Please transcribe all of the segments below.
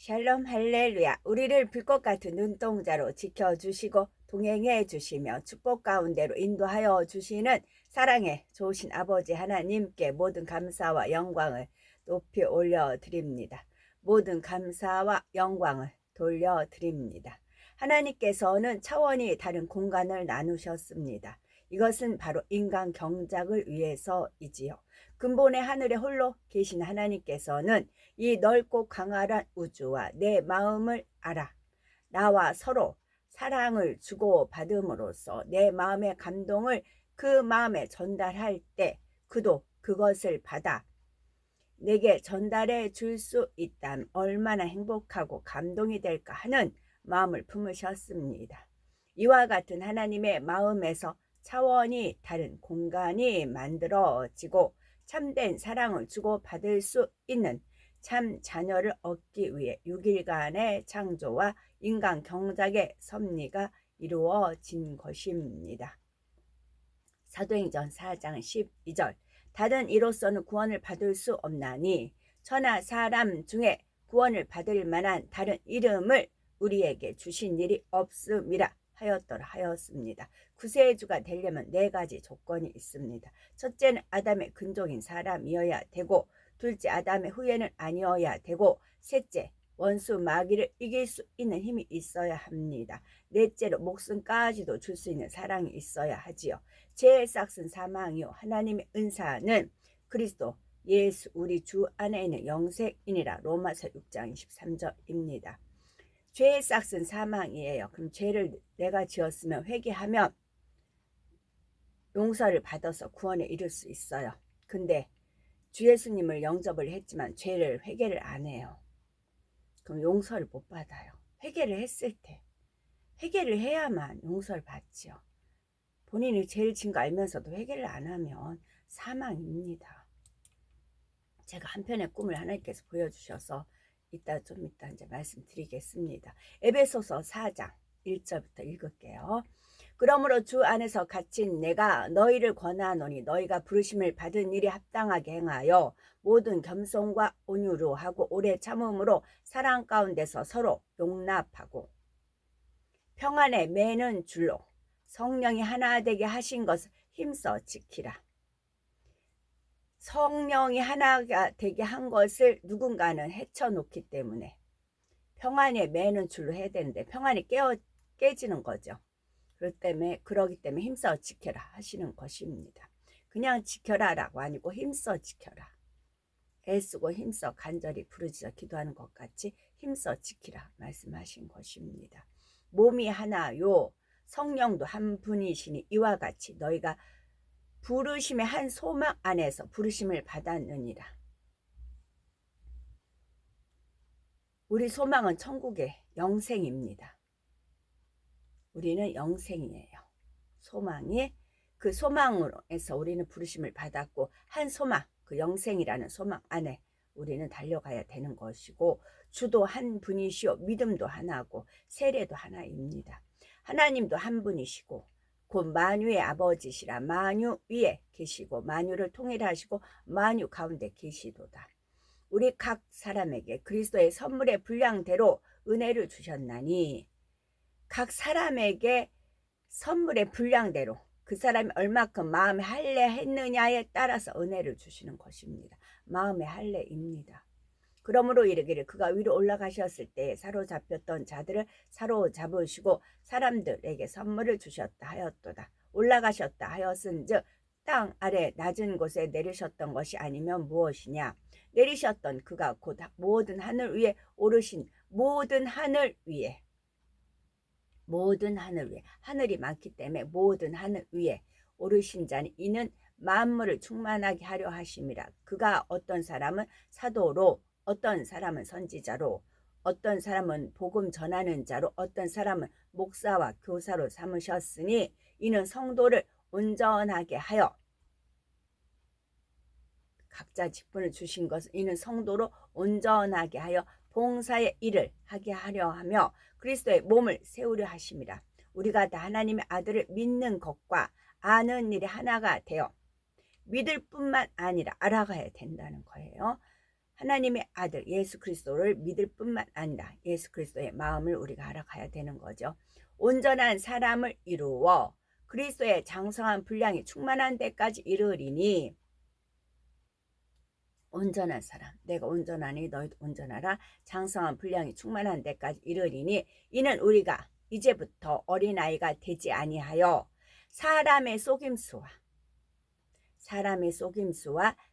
샬롬 할렐루야. 우리를 불꽃 같은 눈동자로 지켜주시고 동행해 주시며 축복 가운데로 인도하여 주시는 사랑의 좋으신 아버지 하나님께 모든 감사와 영광을 높이 올려드립니다. 모든 감사와 영광을 돌려드립니다. 하나님께서는 차원이 다른 공간을 나누셨습니다. 이것은 바로 인간 경작을 위해서이지요. 근본의 하늘에 홀로 계신 하나님께서는 이 넓고 광활한 우주와 내 마음을 알아 나와 서로 사랑을 주고받음으로써 내 마음의 감동을 그 마음에 전달할 때 그도 그것을 받아 내게 전달해 줄 수 있다면 얼마나 행복하고 감동이 될까 하는 마음을 품으셨습니다. 이와 같은 하나님의 마음에서 차원이 다른 공간이 만들어지고 참된 사랑을 주고받을 수 있는 참 자녀를 얻기 위해 6일간의 창조와 인간 경작의 섭리가 이루어진 것입니다. 사도행전 4장 12절 다른 이로서는 구원을 받을 수 없나니 천하 사람 중에 구원을 받을 만한 다른 이름을 우리에게 주신 일이 없음이라 하였습니다. 구세주가 되려면 4가지 조건이 있습니다. 첫째는 아담의 근종인 사람이어야 되고, 둘째 아담의 후예는 아니어야 되고, 셋째 원수 마귀를 이길 수 있는 힘이 있어야 합니다. 넷째로 목숨까지도 줄 수 있는 사랑이 있어야 하지요. 죄의 싹은 사망이요 하나님의 은사는 그리스도 예수 우리 주 안에 있는 영생이니라. 로마서 6장 23절입니다. 죄의 싹은 사망이에요. 그럼 죄를 내가 지었으면 회개하면 용서를 받아서 구원에 이를 수 있어요. 근데 주 예수님을 영접을 했지만 죄를 회개를 안 해요. 그럼 용서를 못 받아요. 회개를 했을 때 회개를 해야만 용서를 받지요. 본인이 죄를 진 거 알면서도 회개를 안 하면 사망입니다. 제가 한편의 꿈을 하나님께서 보여주셔서 이따 이제 말씀드리겠습니다. 에베소서 4장 1절부터 읽을게요. 그러므로 주 안에서 갇힌 내가 너희를 권하노니 너희가 부르심을 받은 일이 합당하게 행하여 모든 겸손과 온유로 하고 오래 참음으로 사랑 가운데서 서로 용납하고 평안에 매는 줄로 성령이 하나 되게 하신 것을 힘써 지키라. 성령이 하나가 되게 한 것을 누군가는 헤쳐놓기 때문에 평안에 매는 줄로 해야 되는데 평안이 깨지는 거죠. 그러기 때문에 힘써 지켜라 하시는 것입니다. 그냥 지켜라라고 아니고 힘써 지켜라. 애쓰고 힘써 간절히 부르짖어 기도하는 것 같이 힘써 지키라 말씀하신 것입니다. 몸이 하나요 성령도 한 분이시니 이와 같이 너희가 부르심의 한 소망 안에서 부르심을 받았느니라. 우리 소망은 천국의 영생입니다. 우리는 영생이에요. 소망이 그 소망으로 해서 우리는 부르심을 받았고 한 소망 그 영생이라는 소망 안에 우리는 달려가야 되는 것이고 주도 한 분이시오 믿음도 하나고 세례도 하나입니다. 하나님도 한 분이시고 곧 만유의 아버지시라. 만유 위에 계시고 만유를 통일하시고 만유 가운데 계시도다. 우리 각 사람에게 그리스도의 선물의 분량대로 은혜를 주셨나니 각 사람에게 선물의 분량대로 그 사람이 얼마큼 마음에 할례했느냐에 따라서 은혜를 주시는 것입니다. 마음의 할례입니다. 그러므로 이르기를 그가 위로 올라가셨을 때 사로잡혔던 자들을 사로잡으시고 사람들에게 선물을 주셨다 하였도다. 올라가셨다 하였은즉 땅 아래 낮은 곳에 내리셨던 것이 아니면 무엇이냐. 내리셨던 그가 곧 모든 하늘 위에 오르신 모든 하늘 위에 하늘이 많기 때문에 모든 하늘 위에 오르신 자니 이는 만물을 충만하게 하려 하심이라. 그가 어떤 사람은 사도로 어떤 사람은 선지자로 어떤 사람은 복음 전하는 자로 어떤 사람은 목사와 교사로 삼으셨으니 이는 성도를 온전하게 하여 각자 직분을 주신 것은 이는 성도로 온전하게 하여 봉사의 일을 하게 하려 하며 그리스도의 몸을 세우려 하심이라. 우리가 다 하나님의 아들을 믿는 것과 아는 일이 하나가 되어 믿을 뿐만 아니라 알아가야 된다는 거예요. 하나님의 아들 예수 그리스도를 믿을 뿐만 아니라 예수 그리스도의 마음을 우리가 알아가야 되는 거죠. 온전한 사람을 이루어 그리스도의 장성한 분량이 충만한 데까지 이르리니, 온전한 사람, 내가 온전하니 너희도 온전하라, 장성한 분량이 충만한 데까지 이르리니, 이는 우리가 이제부터 어린아이가 되지 아니하여 사람의 속임수와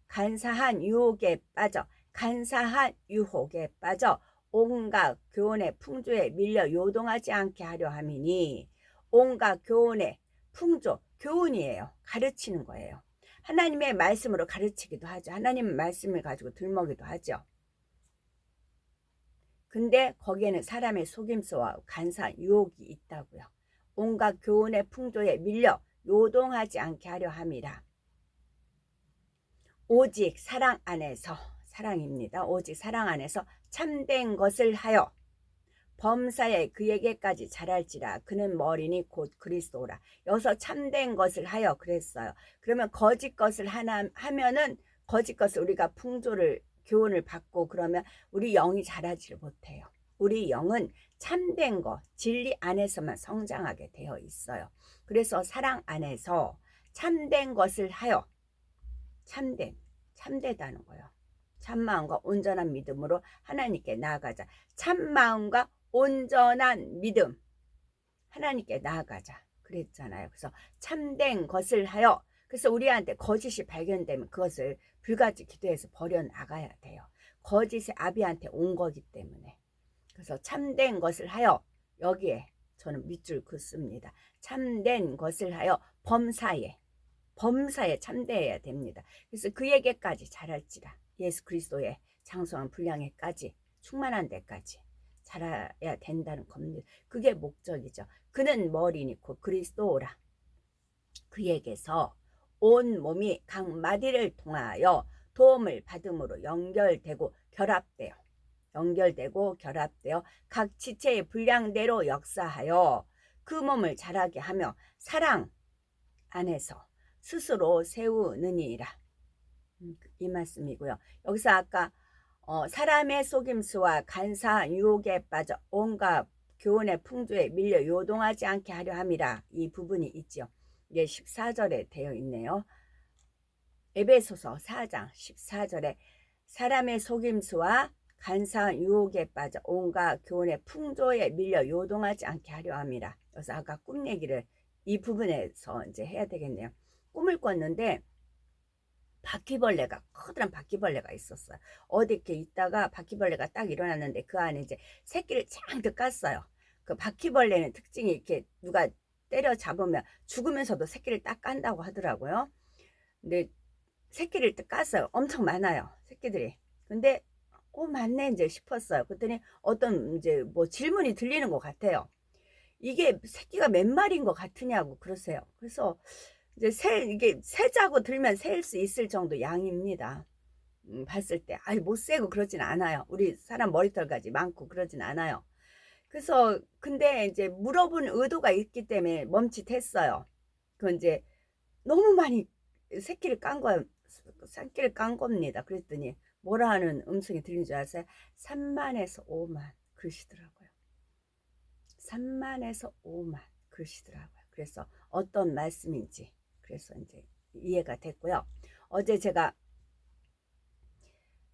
간사한 유혹에 빠져 온갖 교훈의 풍조에 밀려 요동하지 않게 하려 함이니, 온갖 교훈의 풍조, 교훈이에요. 가르치는 거예요. 하나님의 말씀으로 가르치기도 하죠. 하나님의 말씀을 가지고 들먹이도 하죠. 근데 거기에는 사람의 속임수와 간사한 유혹이 있다고요. 온갖 교훈의 풍조에 밀려 요동하지 않게 하려 함이라. 오직 사랑 안에서, 사랑입니다. 오직 사랑 안에서 참된 것을 하여 범사에 그에게까지 자랄지라. 그는 머리니 곧 그리스도라. 여기서 참된 것을 하여 그랬어요. 그러면 거짓 것을 하면은, 거짓 것을 우리가 풍조를 교훈을 받고 그러면 우리 영이 자라지를 못해요. 우리 영은 참된 것, 진리 안에서만 성장하게 되어 있어요. 그래서 사랑 안에서 참된 것을 하여, 참되다는 거예요. 참마음과 온전한 믿음으로 하나님께 나아가자. 참마음과 온전한 믿음, 하나님께 나아가자 그랬잖아요. 그래서 참된 것을 하여, 그래서 우리한테 거짓이 발견되면 그것을 불같이 기도해서 버려나가야 돼요. 거짓이 아비한테 온 거기 때문에. 그래서 참된 것을 하여, 여기에 저는 밑줄 긋습니다. 참된 것을 하여 범사에 참되어야 됩니다. 그래서 그에게까지 자랄지라. 예수 그리스도의 장성한 분량에까지, 충만한 데까지 자라야 된다는 겁니다. 그게 목적이죠. 그는 머리니 곧 그리스도라. 그에게서 온 몸이 각 마디를 통하여 도움을 받음으로 연결되고 결합되어 각 지체의 분량대로 역사하여 그 몸을 자라게 하며 사랑 안에서 스스로 세우느니라. 이 말씀이고요. 여기서 아까 사람의 속임수와 간사한 유혹에 빠져 온갖 교훈의 풍조에 밀려 요동하지 않게 하려 함이라. 이 부분이 있죠. 이게 14절에 되어 있네요. 에베소서 4장 14절에 사람의 속임수와 간사한 유혹에 빠져 온갖 교훈의 풍조에 밀려 요동하지 않게 하려 함이라. 그래서 아까 꿈 얘기를 이 부분에서 이제 해야 되겠네요. 꿈을 꿨는데 커다란 바퀴벌레가 있었어요. 어디 이렇게 있다가 바퀴벌레가 딱 일어났는데 그 안에 이제 새끼를 잔뜩 깠어요. 그 바퀴벌레는 특징이 이렇게 누가 때려 잡으면 죽으면서도 새끼를 딱 깐다고 하더라고요. 근데 새끼를 딱 깠어요. 엄청 많아요, 새끼들이. 근데 맞네 이제 싶었어요. 그랬더니 어떤 이제 뭐 질문이 들리는 것 같아요. 이게 새끼가 몇 마리인 것 같으냐고 그러세요. 그래서 이제 이게 세자고 들면 셀 수 있을 정도 양입니다. 봤을 때 못 세고 그러진 않아요. 우리 사람 머리털까지 많고 그러진 않아요. 그래서 근데 이제 물어본 의도가 있기 때문에 멈칫했어요. 그 이제 너무 많이 새끼를 깐 겁니다. 그랬더니 뭐라 하는 음성이 들린 줄 아세요? 3만에서 5만 그러시더라고요. 3만에서 5만 그러시더라고요. 그래서 어떤 말씀인지 그래서 이제 이해가 됐고요. 어제 제가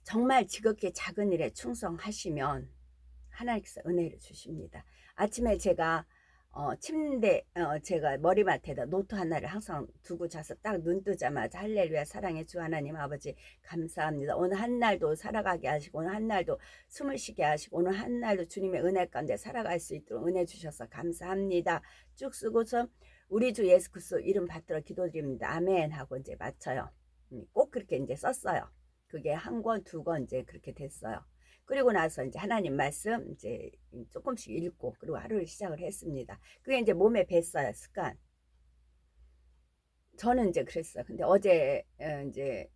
정말 지극히 작은 일에 충성하시면 하나님께서 은혜를 주십니다. 아침에 제가 제가 머리맡에다 노트 하나를 항상 두고 자서 딱 눈 뜨자마자 할렐루야 사랑의 주 하나님 아버지 감사합니다. 오늘 한 날도 살아가게 하시고 오늘 한 날도 숨을 쉬게 하시고 오늘 한 날도 주님의 은혜 가운데 살아갈 수 있도록 은혜 주셔서 감사합니다. 쭉 쓰고서 우리 주 예수 그리스도 이름 받들어 기도드립니다. 아멘 하고 이제 마쳐요. 꼭 그렇게 이제 썼어요. 그게 한 권, 두 권 이제 그렇게 됐어요. 그리고 나서 이제 하나님 말씀 이제 조금씩 읽고 그리고 하루를 시작을 했습니다. 그게 이제 몸에 뱄어요, 습관. 저는 이제 그랬어요. 근데 어제 이제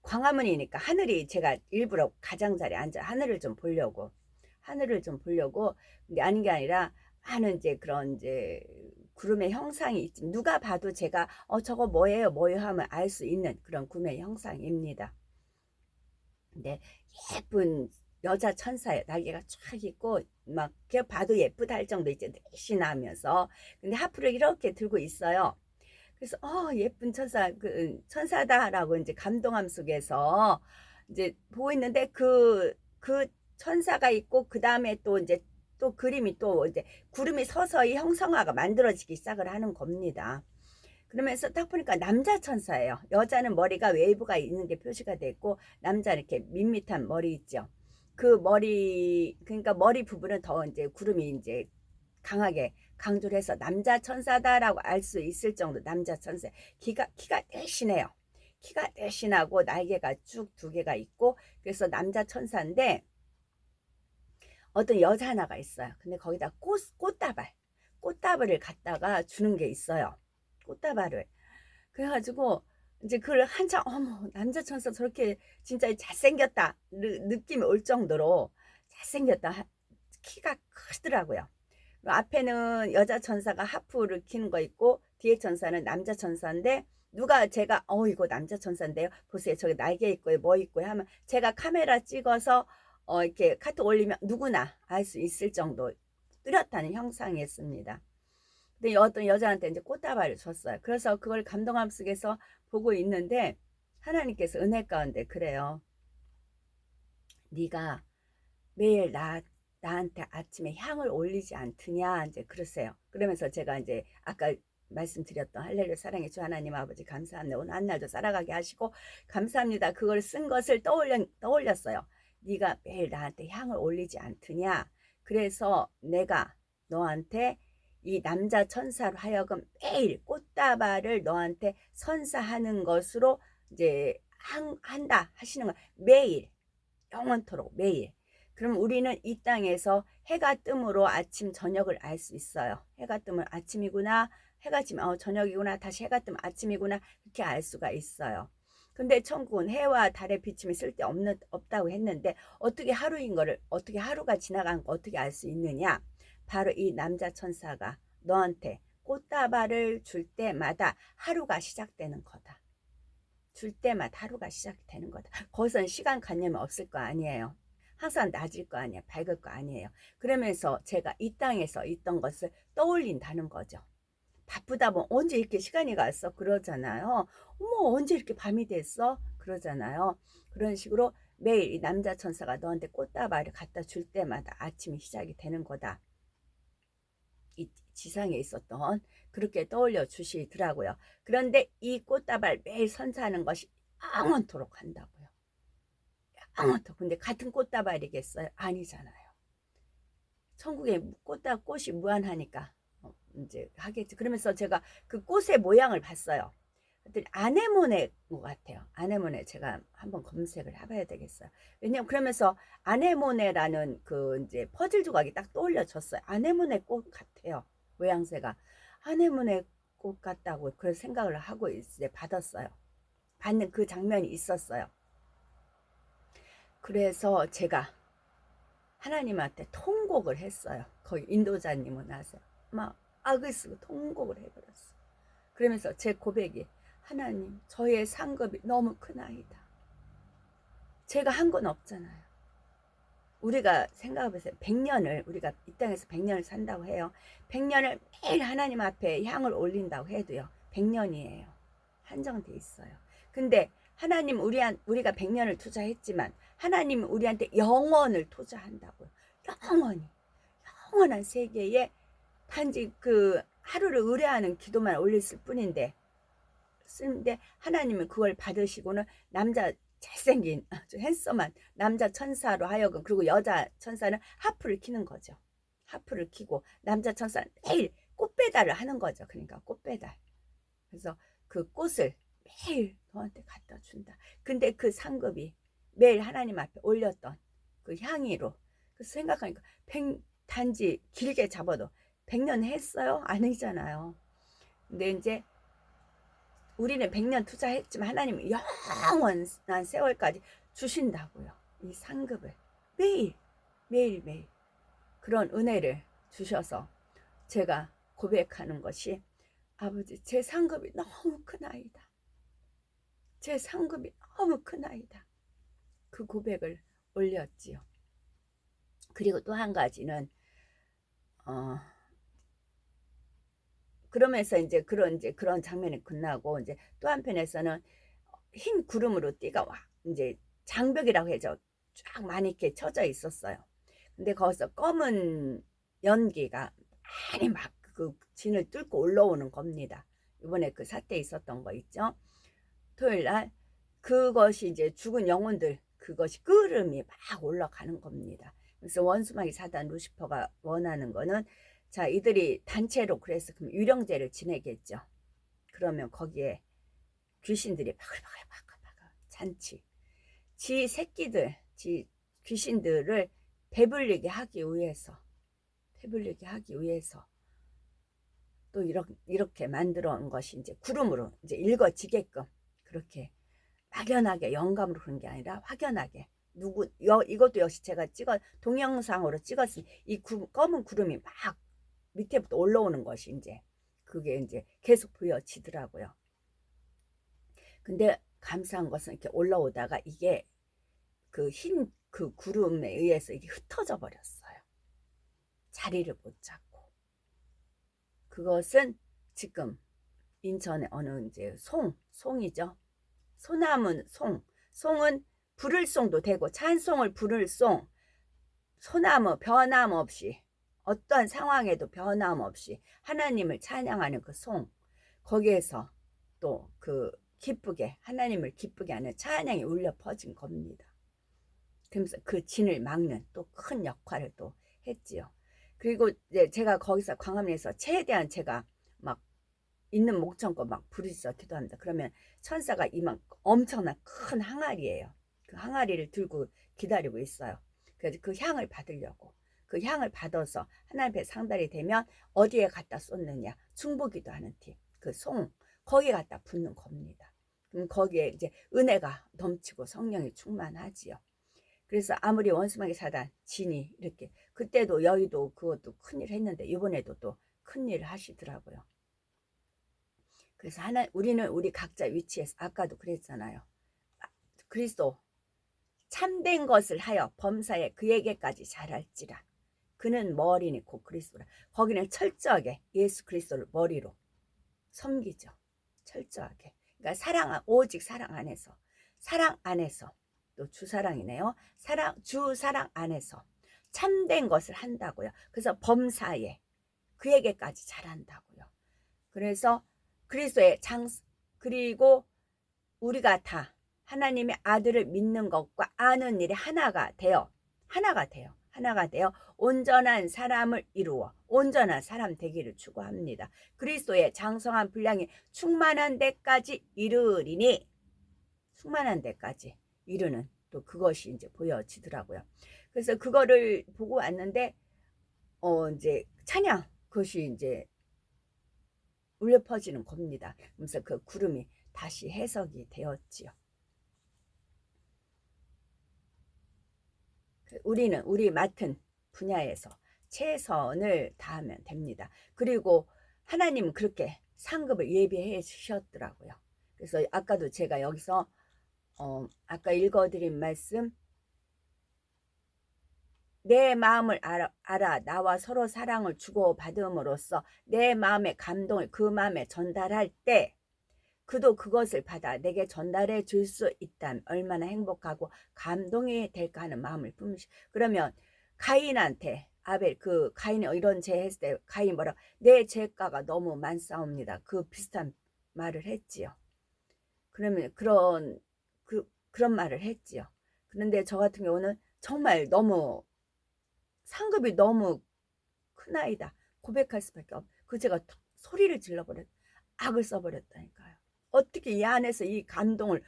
광화문이니까 하늘이 제가 일부러 가장자리에 앉아 하늘을 좀 보려고 근데 아닌 게 아니라 많은 이제 그런 이제 구름의 형상이 있지. 누가 봐도 제가 저거 뭐예요 하면 알 수 있는 그런 구름의 형상입니다. 근데 예쁜 여자 천사예요. 날개가 쫙 있고 막 그냥 봐도 예쁘다 할 정도 이제 날씬하면서 근데 하프를 이렇게 들고 있어요. 그래서 예쁜 천사 그 천사다라고 이제 감동함 속에서 이제 보고 있는데 그 천사가 있고 그 다음에 또 이제 또 그림이 또 이제 구름이 서서히 형성화가 만들어지기 시작을 하는 겁니다. 그러면서 딱 보니까 남자 천사예요. 여자는 머리가 웨이브가 있는 게 표시가 됐고 남자 이렇게 밋밋한 머리 있죠. 그 머리 그러니까 머리 부분은 더 이제 구름이 이제 강하게 강조를 해서 남자 천사다라고 알 수 있을 정도 남자 천사. 키가 대신해요. 키가 대신하고 날개가 쭉 두 개가 있고 그래서 남자 천사인데 어떤 여자 하나가 있어요. 근데 거기다 꽃다발을 갖다가 주는 게 있어요. 꽃다발을. 그래가지고 이제 그걸 한참 어머 남자 천사 저렇게 진짜 잘생겼다 느낌이 올 정도로 잘생겼다 키가 크더라고요. 앞에는 여자 천사가 하프를 키는 거 있고 뒤에 천사는 남자 천사인데 누가 제가 이거 남자 천사인데요 보세요 저기 날개 있고요 뭐 있고요 하면 제가 카메라 찍어서 이렇게 카톡 올리면 누구나 알 수 있을 정도 뚜렷한 형상이었습니다. 근데 어떤 여자한테 이제 꽃다발을 줬어요. 그래서 그걸 감동함 속에서 보고 있는데 하나님께서 은혜 가운데 그래요. 네가 매일 나한테 아침에 향을 올리지 않더냐 이제 그러세요. 그러면서 제가 이제 아까 말씀드렸던 할렐루야 사랑의 주 하나님 아버지 감사합니다. 오늘 한 날도 살아가게 하시고 감사합니다. 그걸 쓴 것을 떠올렸어요. 네가 매일 나한테 향을 올리지 않더냐. 그래서 내가 너한테 이 남자 천사로 하여금 매일 꽃다발을 너한테 선사하는 것으로 이제 한다 하시는 거 매일 영원토록 매일. 그럼 우리는 이 땅에서 해가 뜸으로 아침 저녁을 알 수 있어요. 해가 뜨면 아침이구나 해가 지면 저녁이구나 다시 해가 뜨면 아침이구나 그렇게 알 수가 있어요. 근데 천국은 해와 달의 비침이 없다고 했는데 어떻게 어떻게 하루가 지나간 거 어떻게 알 수 있느냐. 바로 이 남자 천사가 너한테 꽃다발을 줄 때마다 하루가 시작되는 거다. 줄 때마다 하루가 시작되는 거다. 거기서는 시간관념이 없을 거 아니에요. 항상 낮을 거 아니에요. 밝을 거 아니에요. 그러면서 제가 이 땅에서 있던 것을 떠올린다는 거죠. 바쁘다 보면 언제 이렇게 시간이 갔어? 그러잖아요. 어머 언제 이렇게 밤이 됐어? 그러잖아요. 그런 식으로 매일 이 남자 천사가 너한테 꽃다발을 갖다 줄 때마다 아침이 시작이 되는 거다. 이 지상에 있었던 그렇게 떠올려 주시더라고요. 그런데 이 꽃다발 매일 선사하는 것이 영원토록 한다고요. 영원토록. 근데 같은 꽃다발이겠어요? 아니잖아요. 천국에 꽃이 무한하니까 이제 하겠지. 그러면서 제가 그 꽃의 모양을 봤어요. 그랬더니 아네모네 것 같아요. 아네모네 제가 한번 검색을 해봐야 되겠어요. 왜냐면 그러면서 아네모네라는 그 이제 퍼즐 조각이 딱 떠올려졌어요. 아네모네 꽃 같아요. 모양새가 아네모네 꽃 같다고 그런 생각을 하고 이제 받았어요. 받는 그 장면이 있었어요. 그래서 제가 하나님한테 통곡을 했어요. 거기 인도자님은 아세요? 막 악을 쓰고 통곡을 해버렸어. 그러면서 제 고백이 하나님 저의 상급이 너무 크나이다. 제가 한 건 없잖아요. 우리가 생각해보세요. 100년을 우리가 이 땅에서 100년을 산다고 해요. 100년을 매일 하나님 앞에 향을 올린다고 해도요. 100년이에요. 한정돼 있어요. 근데 하나님 우리가 100년을 투자했지만 하나님 우리한테 영원을 투자한다고요. 영원한 세계에 단지 그 하루를 의뢰하는 기도만 올렸을 뿐인데 하나님은 그걸 받으시고는 남자 잘생긴 아주 핸섬한 남자 천사로 하여금 그리고 여자 천사는 하프를 키는 거죠. 하프를 키고 남자 천사는 매일 꽃배달을 하는 거죠. 그러니까 꽃배달. 그래서 그 꽃을 매일 너한테 갖다 준다. 근데 그 상급이 매일 하나님 앞에 올렸던 그 향이로 그래서 생각하니까 단지 길게 잡아도 100년 했어요? 아니잖아요. 근데 이제 우리는 100년 투자했지만 하나님은 영원한 세월까지 주신다고요. 이 상급을 매일 그런 은혜를 주셔서 제가 고백하는 것이 아버지 제 상급이 너무 크나이다. 제 상급이 너무 크나이다. 그 고백을 올렸지요. 그리고 또 한 가지는 그러면서 이제 그런 장면이 끝나고 이제 또 한편에서는 흰 구름으로 띠가 와 이제 장벽이라고 해죠. 쫙 많이 이렇게 쳐져 있었어요. 근데 거기서 검은 연기가 많이 막 그 진을 뚫고 올라오는 겁니다. 이번에 그 사태 있었던 거 있죠. 토요일 날 그것이 이제 죽은 영혼들 그것이 끄름이 막 올라가는 겁니다. 그래서 원수마귀 사단 루시퍼가 원하는 거는 자 이들이 단체로 그래서 그럼 유령제를 지내겠죠. 그러면 거기에 귀신들이 바글바글 잔치 지 새끼들 지 귀신들을 배불리게 하기 위해서 또 이렇게 만들어 온 것이 이제 구름으로 이제 읽어지게끔 그렇게 막연하게 영감으로 그런 게 아니라 확연하게 이것도 역시 제가 동영상으로 찍었으니 이 검은 구름이 막 밑에부터 올라오는 것이 이제 그게 이제 계속 보여지더라고요. 근데 감사한 것은 이렇게 올라오다가 이게 그 흰 그 구름에 의해서 이게 흩어져 버렸어요. 자리를 못 잡고. 그것은 지금 인천의 어느 이제 송이죠. 소나무는 송은 부를 송도 되고 찬송을 부를 송, 소나무 변함없이 어떠한 상황에도 변함없이 하나님을 찬양하는 그 송, 거기에서 또 그 기쁘게 하나님을 기쁘게 하는 찬양이 울려 퍼진 겁니다. 그러면서 그 진을 막는 또 큰 역할을 또 했지요. 그리고 이제 제가 거기서 광화문에서 최대한 제가 막 있는 목청껏 막 부르짖어 기도합니다. 그러면 천사가 이만 엄청난 큰 항아리예요. 그 항아리를 들고 기다리고 있어요. 그래서 그 향을 받으려고 그 향을 받아서 하나님 앞에 상달이 되면 어디에 갖다 쏟느냐 중보기도 하는 팀 그 거기에 갖다 붓는 겁니다. 그럼 거기에 이제 은혜가 넘치고 성령이 충만하지요. 그래서 아무리 원수마귀 사단 진이 이렇게 그때도 여의도 그것도 큰일 했는데 이번에도 또 큰일을 하시더라고요. 그래서 우리는 우리 각자 위치에서 아까도 그랬잖아요. 그리스도 참된 것을 하여 범사에 그에게까지 잘할지라. 그는 머리니 곧 그리스도라. 거기는 철저하게 예수 그리스도를 머리로 섬기죠. 철저하게. 그러니까 오직 사랑 안에서 또 주사랑이네요. 주사랑 안에서 참된 것을 한다고요. 그래서 범사에 그에게까지 잘한다고요. 그래서 그리스도의 그리고 우리가 다 하나님의 아들을 믿는 것과 아는 일이 하나가 되어 온전한 사람을 이루어 온전한 사람 되기를 추구합니다. 그리스도의 장성한 분량이 충만한 데까지 이르리니 충만한 데까지 이르는 또 그것이 이제 보여지더라고요. 그래서 그거를 보고 왔는데 이제 찬양 그것이 이제 울려 퍼지는 겁니다. 그래서 그 구름이 다시 해석이 되었지요. 우리는 우리 맡은 분야에서 최선을 다하면 됩니다. 그리고 하나님은 그렇게 상급을 예비해 주셨더라고요. 그래서 아까도 제가 여기서 아까 읽어드린 말씀 내 마음을 알아 나와 서로 사랑을 주고받음으로써 내 마음의 감동을 그 마음에 전달할 때 그도 그것을 받아 내게 전달해 줄 수 있다면 얼마나 행복하고 감동이 될까 하는 마음을 품으시. 그러면 가인한테 아벨 가인이 이런 죄 했을 때 가인 뭐라 내 죄가가 너무 많사옵니다. 그 비슷한 말을 했지요. 그러면 그런 말을 했지요. 그런데 저 같은 경우는 정말 너무 상급이 너무 큰 아이다 고백할 수밖에 없. 제가 소리를 질러버렸 악을 써버렸다니까요. 어떻게 이 안에서 이 감동을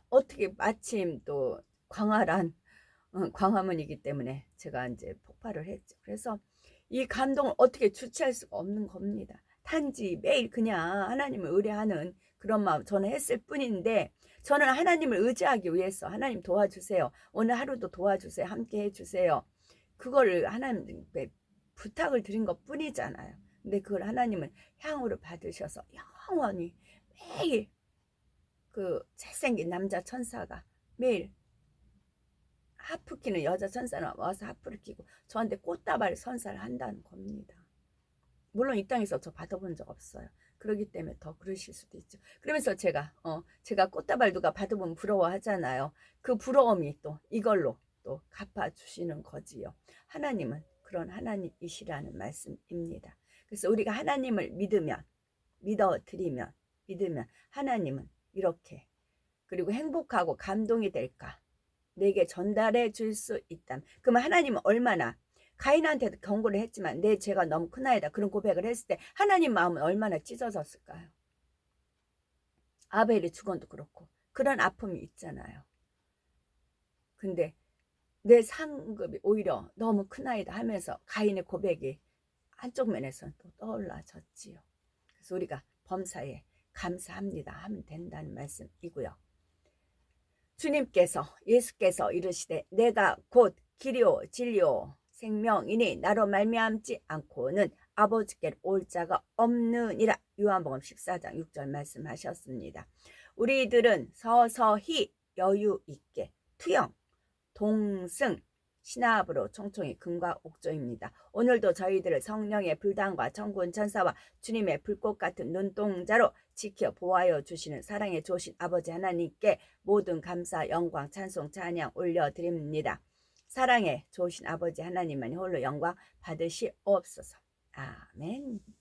어떻게 마침 또 광화문이기 때문에 제가 이제 폭발을 했죠. 그래서 이 감동을 어떻게 주체할 수가 없는 겁니다. 단지 매일 그냥 하나님을 의뢰하는 그런 마음 저는 했을 뿐인데 저는 하나님을 의지하기 위해서 하나님 도와주세요. 오늘 하루도 도와주세요. 함께 해주세요. 그걸 하나님께 부탁을 드린 것 뿐이잖아요. 근데 그걸 하나님은 향으로 받으셔서 영원히 매일 그 잘생긴 남자 천사가 매일 하프 키는 여자 천사는 와서 하프를 키고 저한테 꽃다발 선사를 한다는 겁니다. 물론 이 땅에서 저 받아본 적 없어요. 그렇기 때문에 더 그러실 수도 있죠. 그러면서 제가 꽃다발 누가 받아보면 부러워하잖아요. 그 부러움이 또 이걸로 또 갚아주시는 거지요. 하나님은 그런 하나님이시라는 말씀입니다. 그래서 우리가 하나님을 믿으면 하나님은 이렇게 그리고 행복하고 감동이 될까 내게 전달해 줄 수 있다면 그러면 하나님은 얼마나 가인한테도 경고를 했지만 내 죄가 너무 크나이다 그런 고백을 했을 때 하나님 마음은 얼마나 찢어졌을까요? 아벨이 죽어도 그렇고 그런 아픔이 있잖아요. 근데 내 상급이 오히려 너무 크나이다 하면서 가인의 고백이 한쪽 면에서는 또 떠올라졌지요. 그래서 우리가 범사에 감사합니다 하면 된다는 말씀이고요. 주님께서 예수께서 이르시되 내가 곧 길이요 진리요 생명이니 나로 말미암지 않고는 아버지께로 올 자가 없느니라. 요한복음 14장 6절 말씀하셨습니다. 우리들은 서서히 여유 있게 투영, 동승, 신압으로 총총히 금과 옥조입니다. 오늘도 저희들을 성령의 불단과 천군 천사와 주님의 불꽃 같은 눈동자로 지켜 보호하여 주시는 사랑의 좋으신 아버지 하나님께 모든 감사, 영광, 찬송, 찬양 올려드립니다. 사랑의 좋으신 아버지 하나님만이 홀로 영광 받으시옵소서. 아멘.